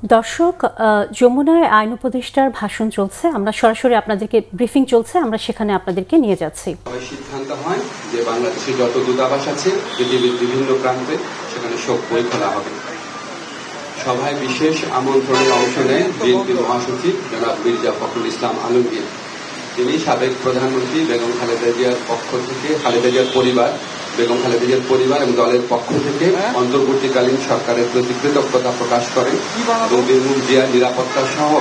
দর্শক, যমুনায় আইন উপদেষ্টার ভাষণ চলছে, আমরা সরাসরি আপনাদেরকে ব্রিফিং চলছে, আমরা সেখানে আপনাদেরকে নিয়ে যাচ্ছি। সিদ্ধান্ত হয় যে বাংলাদেশে যত দূতাবাস আছে পৃথিবীর বিভিন্ন প্রান্তে সেখানে শোক বই খোলা হবে। সভায় বিশেষ আমন্ত্রণে অংশ নেয় বিএনপি মহাসচিব জনাব মির্জা ফখরুল ইসলাম আলমগীর। তিনি সাবেক প্রধানমন্ত্রী বেগম খালেদা জিয়ার পক্ষ থেকে খালেদা জিয়ার পরিবার বেগম খালেদা জিয়ার পরিবার এবং দলের পক্ষ থেকে অন্তর্বর্তীকালীন সরকারের প্রতি কৃতজ্ঞতা প্রকাশ করেন এবং বেগম জিয়ার নিরাপত্তা সহ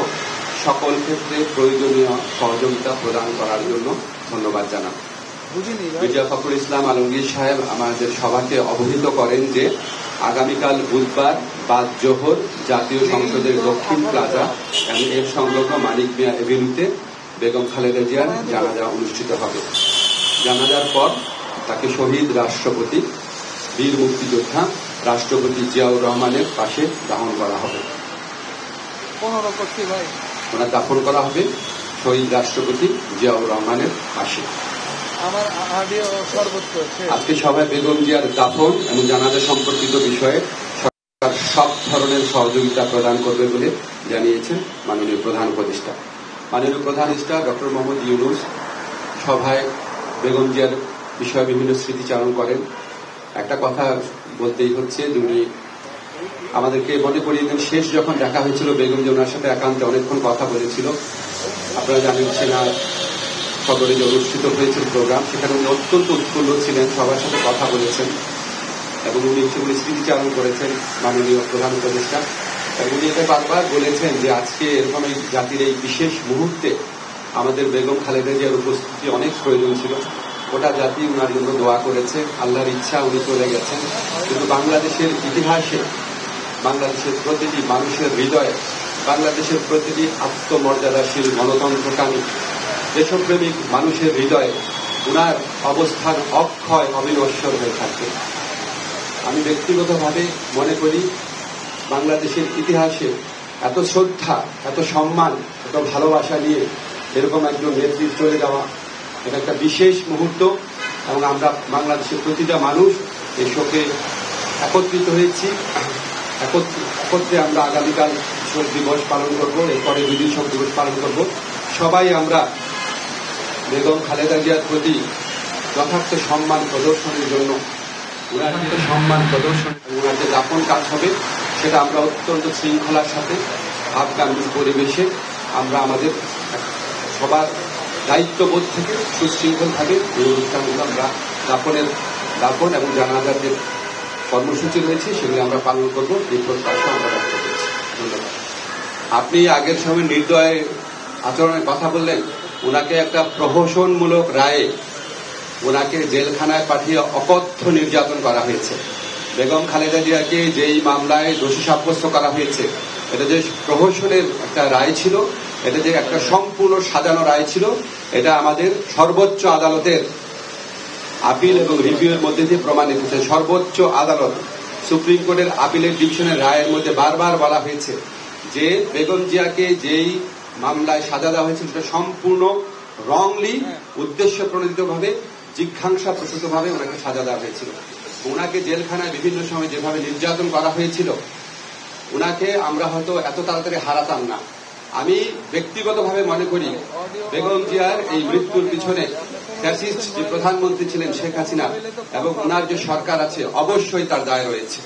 সকল ক্ষেত্রে প্রয়োজনীয় সহযোগিতা প্রদান করার জন্য ধন্যবাদ জানান। মির্জা ফখরুল ইসলাম আলমগীর সাহেব আমাদের সভাকে অবহিত করেন যে আগামীকাল বুধবার বাদ জোহর জাতীয় সংসদের দক্ষিণ প্লাজা এবং এর সংলগ্ন মানিক মিয়া এভিনিউতে বেগম খালেদা জিয়ার জানাজা অনুষ্ঠিত হবে। জানাজার পর তাকে শহীদ রাষ্ট্রপতি বীর মুক্তিযোদ্ধা রাষ্ট্রপতি জিয়াউর রহমানের পাশে দাফন করা হবে। ওনার দাফন করা হবে শহীদ রাষ্ট্রপতি জিয়াউর রহমানের পাশে। আজকে সভায় বেগম জিয়ার দাফন এবং জানাজা সম্পর্কিত বিষয়ে সরকার সব ধরনের সহযোগিতা প্রদান করবে বলে জানিয়েছেন মাননীয় প্রধান উপদেষ্টা। মাননীয় প্রধান উপদেষ্টা ডক্টর মোহাম্মদ ইউনূস সভায় বেগম জিয়ার বিষয়ে বিভিন্ন স্মৃতিচারণ করেন। একটা কথা বলতেই হচ্ছে, উনি আমাদেরকে মনে করিয়ে দেন শেষ যখন দেখা হয়েছিল বেগম জিয়া ওনার সাথে একান্তে অনেকক্ষণ কথা বলেছিল। আপনারা জানেন সেনা সদরে যে অনুষ্ঠিত হয়েছিল প্রোগ্রাম, সেখানে উনি অত্যন্ত উৎফুল্ল ছিলেন, সবার সাথে কথা বলেছেন এবং উনি সেগুলি স্মৃতিচারণ করেছেন মাননীয় প্রধান উপদেষ্টা। এবং উনি এটা বারবার বলেছেন যে আজকে এরকম এই জাতির এই বিশেষ মুহূর্তে আমাদের বেগম খালেদা জিয়ার উপস্থিতি অনেক প্রয়োজন ছিল। গোটা জাতি উনার জন্য দোয়া করেছে, আল্লাহর ইচ্ছা উনি চলে গেছেন। কিন্তু বাংলাদেশের ইতিহাসে বাংলাদেশের প্রতিটি মানুষের হৃদয়ে বাংলাদেশের প্রতিটি আত্মমর্যাদাশীল গণতন্ত্রকামী দেশপ্রেমিক মানুষের হৃদয়ে উনার অবস্থান অক্ষয় অবিনশ্বর হয়ে থাকবে। আমি ব্যক্তিগতভাবে মনে করি বাংলাদেশের ইতিহাসে এত শ্রদ্ধা, এত সম্মান, এত ভালোবাসা নিয়ে এরকম একজন নেতৃত্ব চলে যাওয়া এটা একটা বিশেষ মুহূর্ত এবং আমরা বাংলাদেশের প্রতিটা মানুষ এই শোকে একত্রিত হয়েছি। একত্রে আমরা আগামীকাল শোক দিবস পালন করব, এরপরে দুদিন শোক দিবস পালন করব। সবাই আমরা বেগম খালেদা জিয়ার প্রতি যথার্থ সম্মান প্রদর্শনের জন্য ওনার যে দাফন কাজ হবে সেটা আমরা অত্যন্ত শৃঙ্খলার সাথে ভাবগাম্ভীর পরিবেশে আমরা আমাদের সবার দায়িত্ববোধ থেকে সুশৃঙ্খলভাবে এই অনুষ্ঠানগুলো আমরা দাফন এবং জানাজার যে কর্মসূচি রয়েছে সেগুলি আমরা পালন করব, এই প্রত্যাশা আমরা ব্যক্ত করছি। ধন্যবাদ। আপনি আগের সময় নির্দয় আচরণের কথা বললেন, ওনাকে একটা প্রহসনমূলক রায়ে ওনাকে জেলখানায় পাঠিয়ে অকথ্য নির্যাতন করা হয়েছে। বেগম খালেদা জিয়াকে যেই মামলায় দোষী সাব্যস্ত করা হয়েছে এটা যে প্রহসনের একটা রায় ছিল, এটা যে একটা সম্পূর্ণ সাজানো রায় ছিল, এটা আমাদের সর্বোচ্চ আদালতের আপিল এবং রিভিউয়ের মধ্যে দিয়ে প্রমাণিত হয়েছে। সর্বোচ্চ আদালত সুপ্রিম কোর্টের আপিলের ডিভিশনের রায়ের মধ্যে বারবার বলা হয়েছে যে বেগম জিয়াকে যেই মামলায় সাজা দেওয়া হয়েছিল সেটা সম্পূর্ণ রংলি উদ্দেশ্য প্রণোদিতভাবে জিজ্ঞাসা প্রসূতভাবে ওনাকে সাজা দেওয়া হয়েছিল। ওনাকে জেলখানায় বিভিন্ন সময় যেভাবে নির্যাতন করা হয়েছিল ওনাকে আমরা হয়তো এত তাড়াতাড়ি হারাতাম না। আমি ব্যক্তিগতভাবে মনে করি বেগম জিয়ার এই মৃত্যুর পিছনে ফ্যাসিস্ট যে প্রধানমন্ত্রী ছিলেন শেখ হাসিনা এবং ওনার যে সরকার আছে অবশ্যই তার দায় রয়েছে।